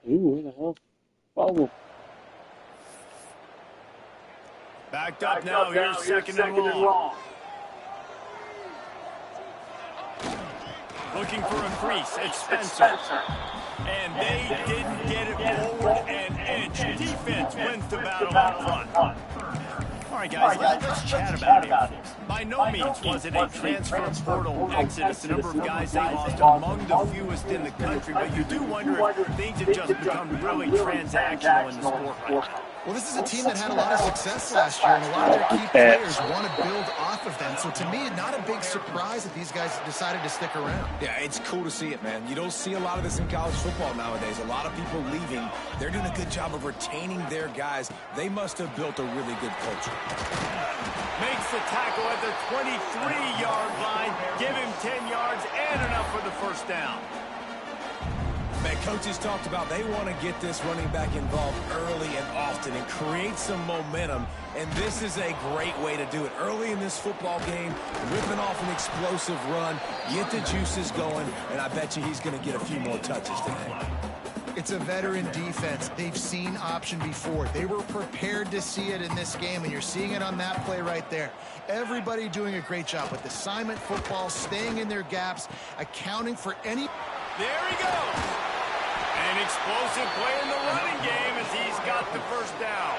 Ooh, where the hell? Follow. Backed up now. Here's second and long. Looking for a crease. It's Spencer. And they didn't get it forward an inch. Defense wins the battle up front. All right, guys, let's chat about it. By no means was it a transfer portal exodus. The number of guys they lost among the fewest in the country. But you do wonder if things have just become really transactional in the sport right now. Well, this is a team that had a lot of success last year, and a lot of their key players want to build off of them. So to me, not a big surprise that these guys decided to stick around. Yeah, it's cool to see it, man. You don't see a lot of this in college football nowadays. A lot of people leaving. They're doing a good job of retaining their guys. They must have built a really good culture. Makes the tackle at the 23-yard line. Give him 10 yards and enough for the first down. Man, coaches talked about they want to get this running back involved early and often and create some momentum, and this is a great way to do it. Early in this football game, ripping off an explosive run, get the juices going, and I bet you he's going to get a few more touches today. It's a veteran defense. They've seen option before. They were prepared to see it in this game, and you're seeing it on that play right there. Everybody doing a great job with assignment football, staying in their gaps, accounting for any... There he goes. An explosive play in the running game as he's got the first down.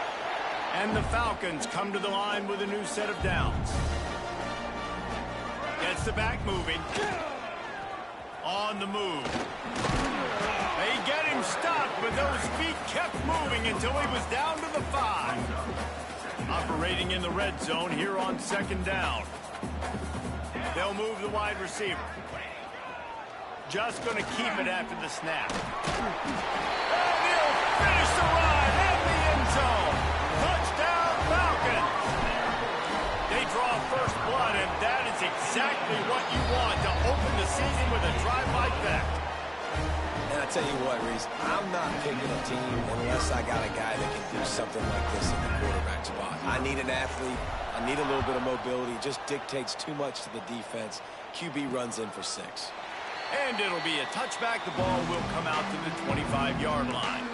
And the Falcons come to the line with a new set of downs. Gets the back moving. On the move. They get him stopped, but those feet kept moving until he was down to the 5. Operating in the red zone here on second down. They'll move the wide receiver. Just going to keep it after the snap. And he'll finish the ride in the end zone. Touchdown, Falcons. They draw first blood, and that is exactly what you want to open the season with a drive like that. And I tell you what, Reese, I'm not picking a team unless I got a guy that can do something like this in the quarterback spot. I need an athlete. I need a little bit of mobility. It just dictates too much to the defense. QB runs in for 6. And it'll be a touchback. The ball will come out to the 25-yard line.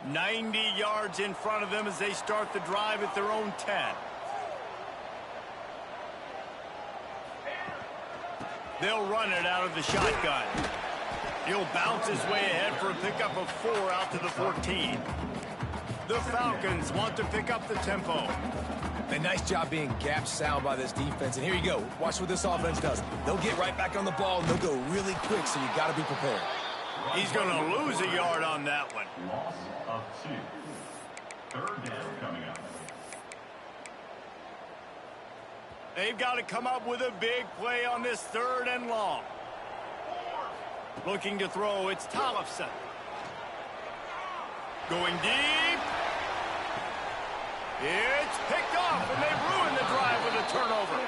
$90 yards in front of them as they start the drive at their own 10. They'll run it out of the shotgun. He'll bounce his way ahead for a pickup of 4 out to the 14. The Falcons want to pick up the tempo. A nice job being gap sound by this defense. And here you go. Watch what this offense does. They'll get right back on the ball, and they'll go really quick, so you got to be prepared. He's going to lose a yard on that one. Loss of 2. Third down coming up. They've got to come up with a big play on this 3rd and long. Looking to throw, it's Tollefson. Going deep. It's picked off, and they ruin the drive with a turnover.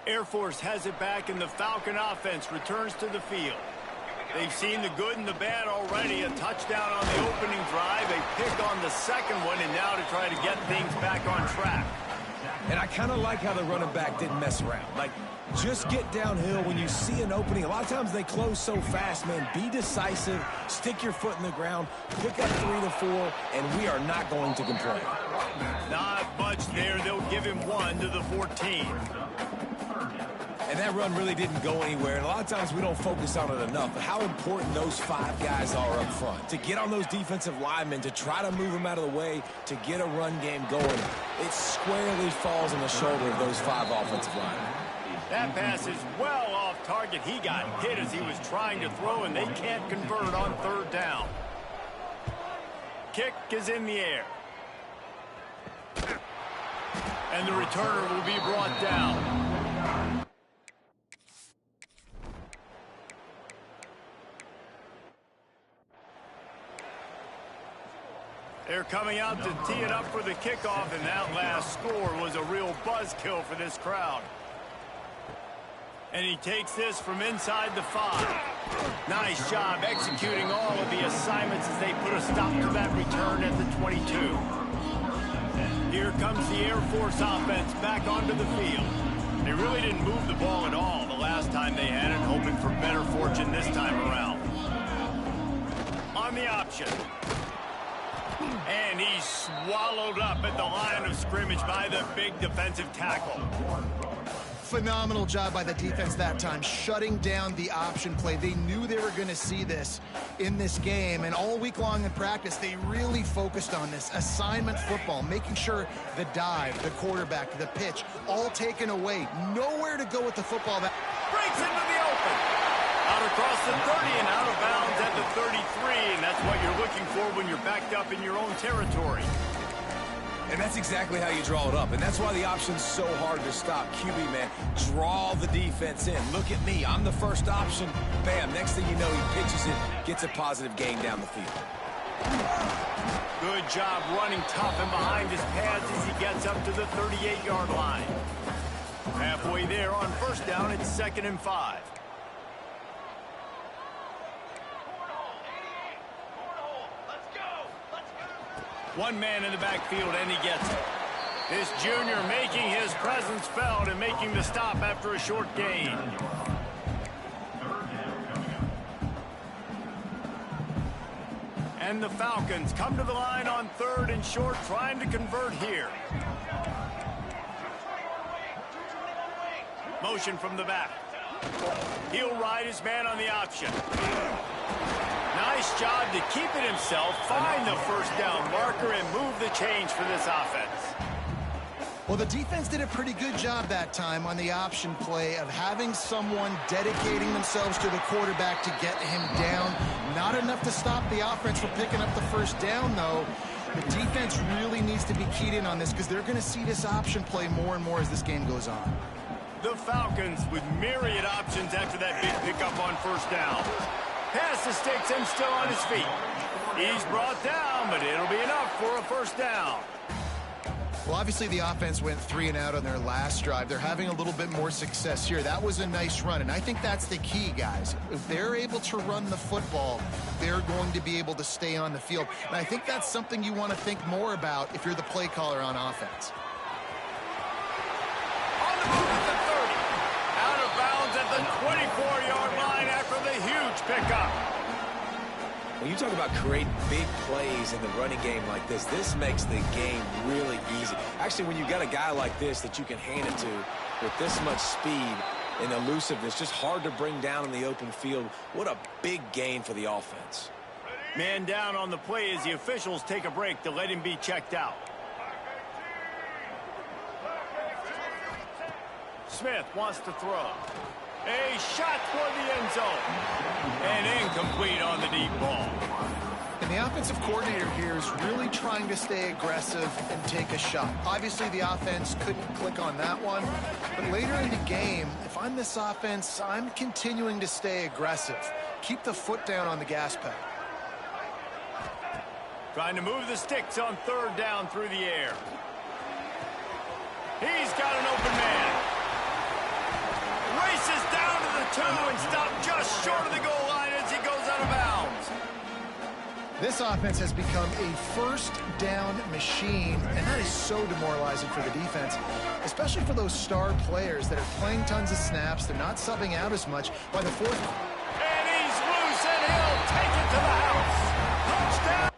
Air Force has it back, and the Falcon offense returns to the field. They've seen the good and the bad already. A touchdown on the opening drive, a pick on the second one, and now to try to get things back on track. And I kind of like how the running back didn't mess around. Like, just get downhill when you see an opening. A lot of times they close so fast, man. Be decisive, stick your foot in the ground, pick up 3 to 4, and we are not going to complain. Not much there. They'll give him 1 to the 14. And that run really didn't go anywhere. And a lot of times we don't focus on it enough. But how important those 5 guys are up front. To get on those defensive linemen, to try to move them out of the way, to get a run game going. It squarely falls on the shoulder of those 5 offensive linemen. That pass is well off target. He got hit as he was trying to throw, and they can't convert on 3rd down. Kick is in the air. And the returner will be brought down. They're coming out to tee it up for the kickoff, and that last score was a real buzzkill for this crowd. And he takes this from inside the 5. Nice job executing all of the assignments as they put a stop to that return at the 22. Here comes the Air Force offense back onto the field. They really didn't move the ball at all the last time they had it, hoping for better fortune this time around. On the option. And he's swallowed up at the line of scrimmage by the big defensive tackle. Phenomenal job by the defense that time, shutting down the option play. They knew they were going to see this in this game, and all week long in practice, they really focused on this assignment football, making sure the dive, the quarterback, the pitch, all taken away. Nowhere to go with the football. Breaks into the open. Out across the 30 and out of bounds at the 33, and that's what you're looking for when you're backed up in your own territory. And that's exactly how you draw it up. And that's why the option's so hard to stop. QB, man, draw the defense in. Look at me. I'm the first option. Bam. Next thing you know, he pitches it, gets a positive gain down the field. Good job running tough and behind his pads as he gets up to the 38-yard line. Halfway there on first down, it's 2nd and 5. One man in the backfield, and he gets it. This junior making his presence felt and making the stop after a short gain. And the Falcons come to the line on 3rd and short, trying to convert here. Motion from the back. He'll ride his man on the option. Nice job to keep it himself, find the first down marker, and move the change for this offense. Well, the defense did a pretty good job that time on the option play of having someone dedicating themselves to the quarterback to get him down. Not enough to stop the offense from picking up the first down, though. The defense really needs to be keyed in on this because they're going to see this option play more and more as this game goes on. The Falcons with myriad options after that big pickup on first down. Pass the sticks and still on his feet. He's brought down, but it'll be enough for a first down. Well, obviously the offense went 3 and out on their last drive. They're having a little bit more success here. That was a nice run, and I think that's the key, guys. If they're able to run the football, they're going to be able to stay on the field. And I think that's something you want to think more about if you're the play caller on offense. On the move at the 30. Out of bounds at the 24-yard line after the huge pickup. When you talk about creating big plays in the running game like this, this makes the game really easy. Actually, when you've got a guy like this that you can hand it to with this much speed and elusiveness, just hard to bring down in the open field, what a big gain for the offense. Man down on the play as the officials take a break to let him be checked out. Smith wants to throw. A shot toward the end zone. And incomplete on the deep ball. And the offensive coordinator here is really trying to stay aggressive and take a shot. Obviously, the offense couldn't click on that one. But later in the game, if I'm this offense, I'm continuing to stay aggressive. Keep the foot down on the gas pedal. Trying to move the sticks on 3rd down through the air. He's got an open man. Races down to the 2 and stopped just short of the goal line as he goes out of bounds. This offense has become a first down machine, and that is so demoralizing for the defense, especially for those star players that are playing tons of snaps. They're not subbing out as much. By the 4th. And he's loose, and he'll take it to the house. Touchdown.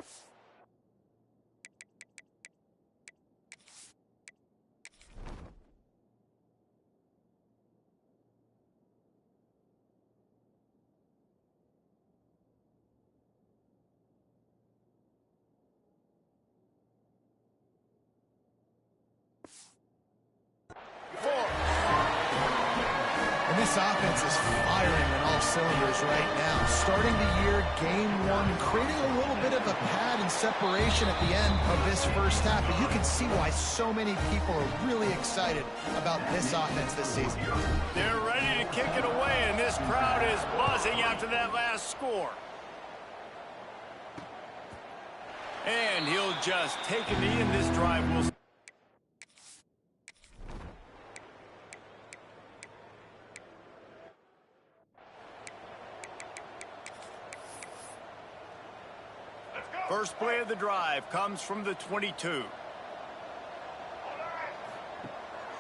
This offense is firing on all cylinders right now. Starting the year, game 1, creating a little bit of a pad and separation at the end of this first half. But you can see why so many people are really excited about this offense this season. They're ready to kick it away, and this crowd is buzzing after that last score. And he'll just take a knee, and this drive will... First play of the drive comes from the 22.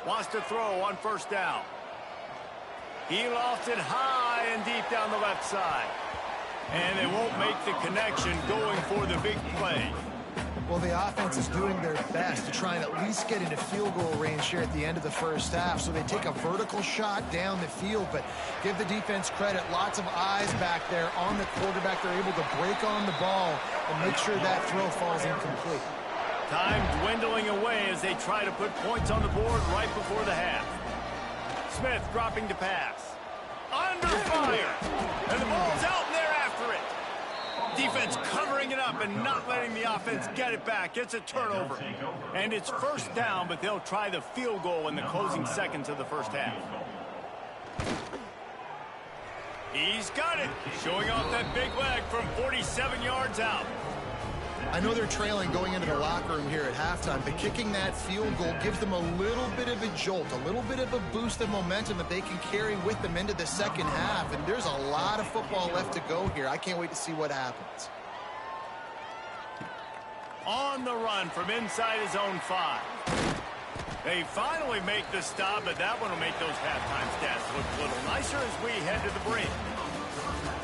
Wants to throw on first down. He lofted high and deep down the left side. And they won't make the connection going for the big play. Well, the offense is doing their best to try and at least get into field goal range here at the end of the first half. So they take a vertical shot down the field, but give the defense credit. Lots of eyes back there on the quarterback. They're able to break on the ball and make sure that throw falls incomplete. Time dwindling away as they try to put points on the board right before the half. Smith dropping to pass. Under fire. And the ball's out and they're after it. Defense covering it up and not letting the offense get it back. It's a turnover. And it's first down, but they'll try the field goal in the closing seconds of the first half. He's got it. Showing off that big leg from 47 yards out. I know they're trailing going into the locker room here at halftime, but kicking that field goal gives them a little bit of a jolt, a little bit of a boost of momentum that they can carry with them into the second half. And there's a lot of football left to go here. I can't wait to see what happens. On the run from inside his own 5. They finally make the stop, but that one will make those halftime stats look a little nicer as we head to the break.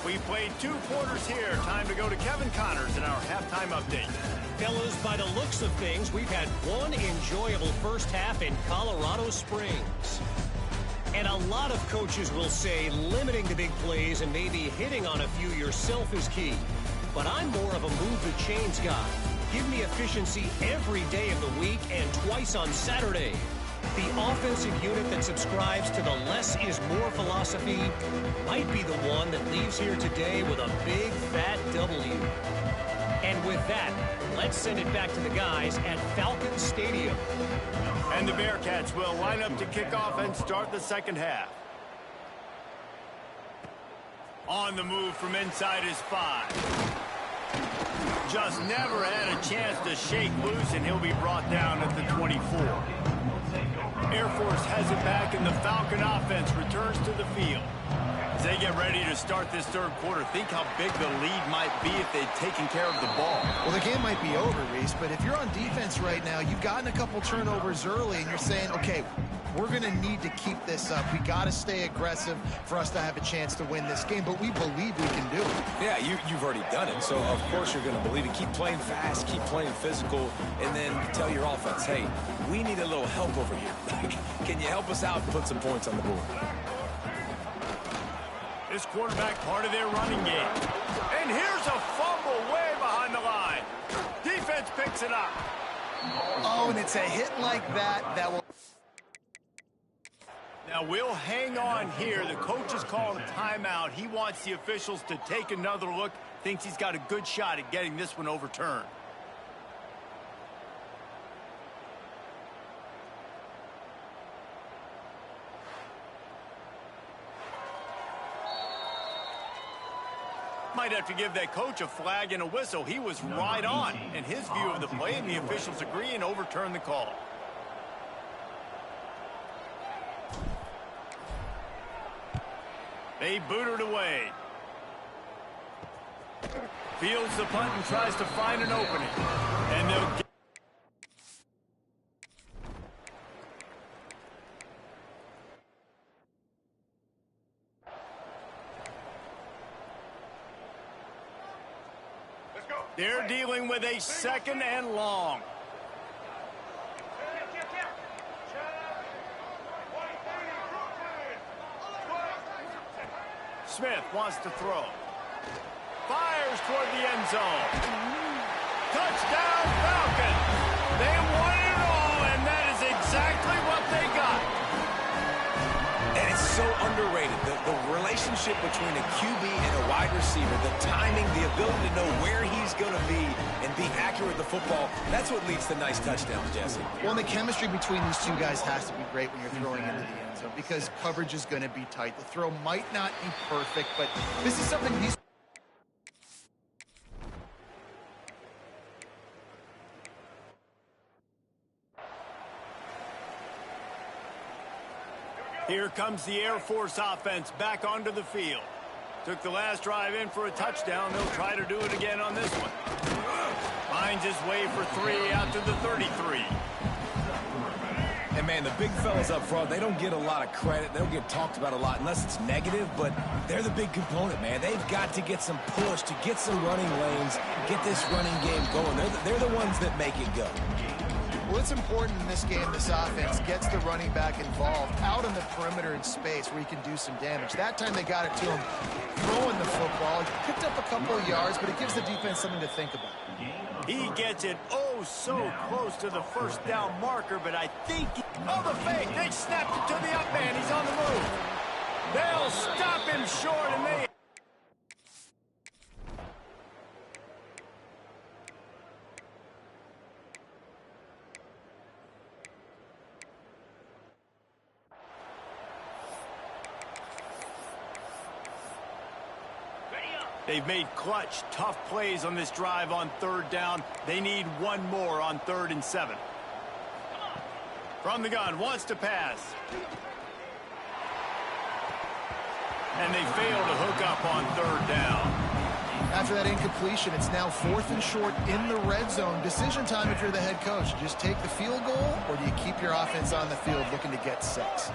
We played 2 quarters here. Time to go to Kevin Connors in our halftime update. Fellas, by the looks of things, we've had one enjoyable first half in Colorado Springs. And a lot of coaches will say limiting the big plays and maybe hitting on a few yourself is key. But I'm more of a move the chains guy. Give me efficiency every day of the week and twice on Saturday. The offensive unit that subscribes to the less is more philosophy might be the one that leaves here today with a big fat W. And with that, let's send it back to the guys at Falcon Stadium. And the Bearcats will line up to kick off and start the second half. On the move from inside his 5. Just never had a chance to shake loose, and he'll be brought down at the 24. Air Force has it back, and the Falcon offense returns to the field. As they get ready to start this third quarter, think how big the lead might be if they'd taken care of the ball. Well, the game might be over, Reese, but if you're on defense right now, you've gotten a couple turnovers early, and you're saying, okay, we're going to need to keep this up. We got to stay aggressive for us to have a chance to win this game, but we believe we can do it. Yeah, you've already done it, so of course you're going to believe it. Keep playing fast, keep playing physical, and then tell your offense, hey, we need a little help over here. Can you help us out and put some points on the board? This quarterback part of their running game. And here's a fumble way behind the line. Defense picks it up. Oh, and it's a hit like that will... Now, we'll hang on here. The coach is calling a timeout. He wants the officials to take another look. Thinks he's got a good shot at getting this one overturned. Might have to give that coach a flag and a whistle. He was right on in his view of the play, and the officials agree and overturn the call. They boot it away. Fields the punt and tries to find an opening. And they'll get... They're dealing with a second and long. Smith wants to throw. Fires toward the end zone. Touchdown, Falcons! They won it all, and that is exactly what they got. And it's so underrated. The relationship between a QB and a wide receiver, the timing, the ability to know where he's going to be and be accurate with the football, that's what leads to nice touchdowns, Jesse. Well, and the chemistry between these two guys has to be great when you're throwing into the end zone because coverage is going to be tight. The throw might not be perfect, but this is something these... Here comes the Air Force offense back onto the field. Took the last drive in for a touchdown. They'll try to do it again on this one. Finds his way for 3 out to the 33. And, man, the big fellas up front, they don't get a lot of credit. They don't get talked about a lot unless it's negative, but they're the big component, man. They've got to get some push, to get some running lanes, get this running game going. They're the ones that make it go. Well, it's important in this game, this offense gets the running back involved out on the perimeter in space where he can do some damage. That time they got it to him throwing the football. He picked up a couple of yards, but it gives the defense something to think about. He gets it so close to the first down marker, but I think... Oh, the fake! They snapped it to the up man. He's on the move. They'll stop him short, and they... They've made clutch, tough plays on this drive on 3rd down. They need one more on 3rd and 7. From the gun, wants to pass. And they fail to hook up on 3rd down. After that incompletion, it's now 4th and short in the red zone. Decision time if you're the head coach. Just take the field goal, or do you keep your offense on the field looking to get 6?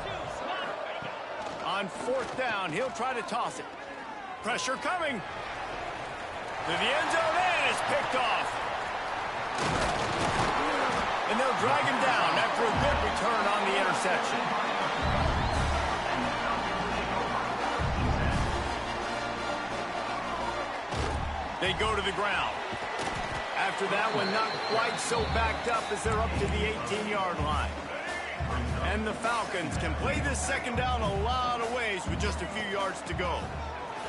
On 4th down, he'll try to toss it. Pressure coming. To the end zone, and it's picked off. And they'll drag him down after a good return on the interception. They go to the ground. After that one, not quite so backed up as they're up to the 18-yard line. And the Falcons can play this 2nd down a lot of ways with just a few yards to go.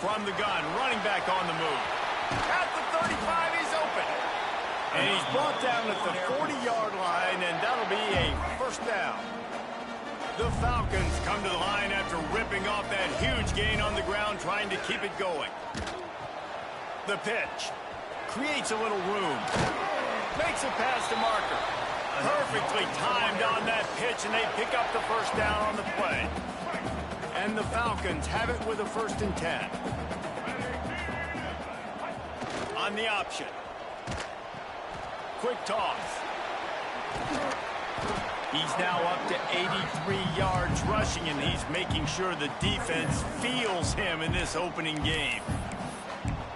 From the gun, running back on the move. At the 35, he's open. And he's brought down at the 40-yard line, and that'll be a 1st down. The Falcons come to the line after ripping off that huge gain on the ground, trying to keep it going. The pitch. Creates a little room. Makes a pass to Marker. Perfectly timed on that pitch, and they pick up the 1st down on the play. And the Falcons have it with a 1st and 10. On the option. Quick toss. He's now up to 83 yards rushing, and he's making sure the defense feels him in this opening game.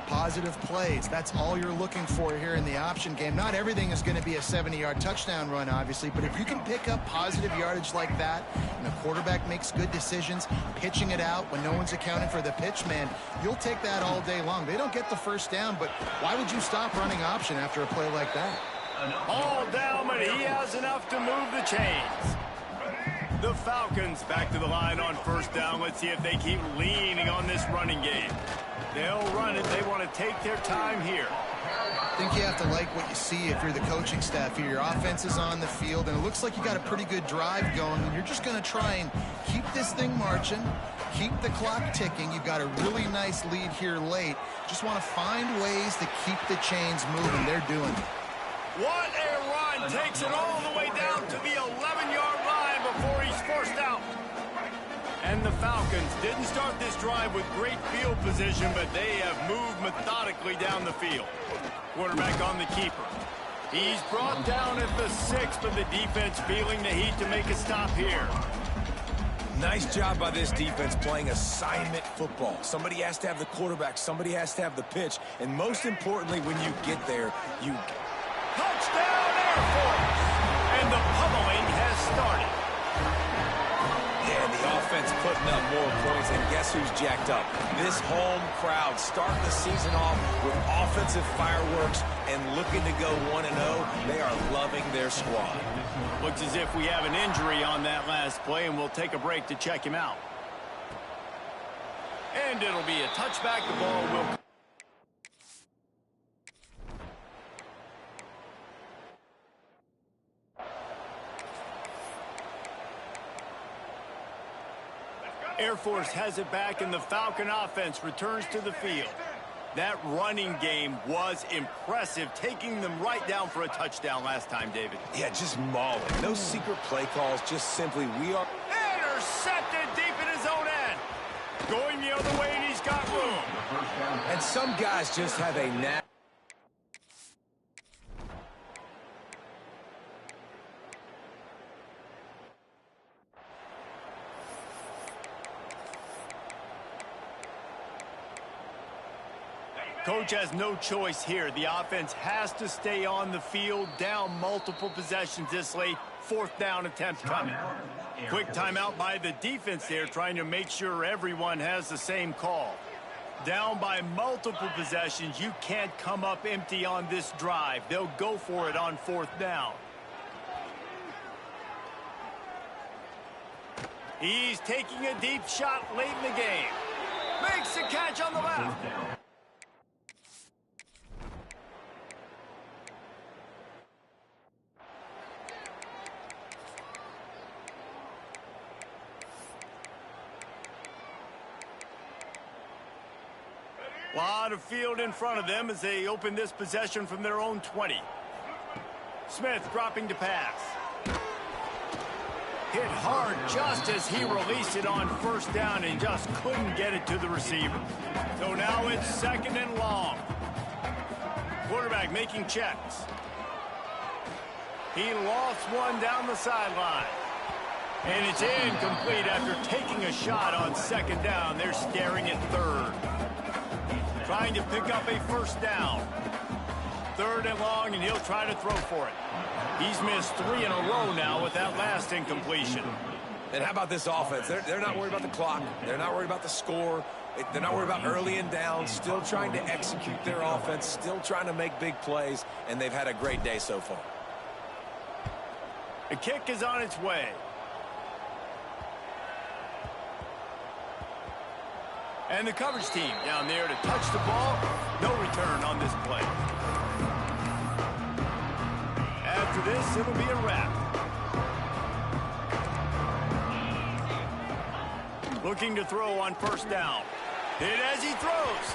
Positive plays. That's all you're looking for here in the option game. Not everything is going to be a 70-yard touchdown run, obviously, but if you can pick up positive yardage like that, and the quarterback makes good decisions, pitching it out when no one's accounting for the pitch, man, you'll take that all day long. They don't get the 1st down, but why would you stop running option after a play like that? All down, but he has enough to move the chains. The Falcons back to the line on 1st down. Let's see if they keep leaning on this running game. They'll run it. They want to take their time here. I think you have to like what you see if you're the coaching staff here. Your offense is on the field, and it looks like you got a pretty good drive going, and you're just going to try and keep this thing marching, keep the clock ticking. You've got a really nice lead here late. Just want to find ways to keep the chains moving. They're doing it. What a run. Takes it all the way down to the 11-yard line before he's forced out. And the Falcons didn't start this drive with great field position, but they have moved methodically down the field. Quarterback on the keeper. He's brought down at the 6, but the defense feeling the heat to make a stop here. Nice job by this defense playing assignment football. Somebody has to have the quarterback, somebody has to have the pitch, and most importantly, when you get there, you... Touchdown Air Force! And the pummeling has started. Yeah, and the offense putting up more points, and guess who's jacked up? This home crowd starting the season off with offensive fireworks and looking to go 1-0. They are loving their squad. Looks as if we have an injury on that last play, and we'll take a break to check him out. And it'll be a touchback. The ball will... Air Force has it back, and the Falcon offense returns to the field. That running game was impressive, taking them right down for a touchdown last time, David. Yeah, just mauling. No secret play calls, just simply we are... Intercepted deep going the other way, and he's got room. And some guys just have a knack. Coach has no choice here. The offense has to stay on the field, down multiple possessions this late. Fourth down attempt coming. Quick timeout by the defense there, trying to make sure everyone has the same call. Down by multiple possessions, you can't come up empty on this drive. They'll go for it on fourth down. He's taking a deep shot late in the game. Makes the catch on the left. Lot of field in front of them as they open this possession from their own 20. Smith dropping to pass. Hit hard just as he released it on first down and just couldn't get it to the receiver. So now it's second and long. Quarterback making checks. He lost one down the sideline. And it's incomplete after taking a shot on second down. They're staring at third. Trying to pick up a first down. Third and long, and he'll try to throw for it. He's missed 3 in a row now with that last incompletion. And how about this offense? They're not worried about the clock. They're not worried about the score. They're not worried about early and down. Still trying to execute their offense. Still trying to make big plays. And they've had a great day so far. The kick is on its way. And the coverage team down there to touch the ball. No return on this play. After this, it'll be a wrap. Looking to throw on first down. Hit as he throws.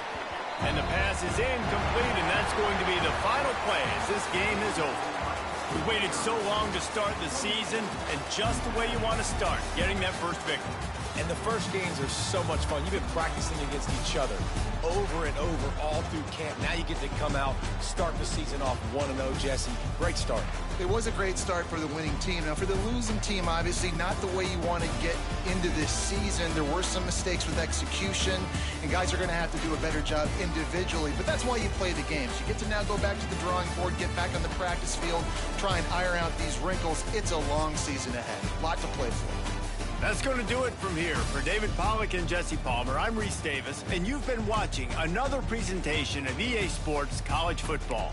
And the pass is incomplete, and that's going to be the final play as this game is over. We waited so long to start the season, and just the way you want to start, getting that first victory. And the first games are so much fun. You've been practicing against each other over and over all through camp. Now you get to come out, start the season off 1-0, Jesse. Great start. It was a great start for the winning team. Now, for the losing team, obviously not the way you want to get into this season. There were some mistakes with execution, and guys are going to have to do a better job individually. But that's why you play the games. You get to now go back to the drawing board, get back on the practice field, try and iron out these wrinkles. It's a long season ahead. A lot to play for. That's going to do it from here. For David Pollack and Jesse Palmer, I'm Reese Davis, and you've been watching another presentation of EA Sports College Football.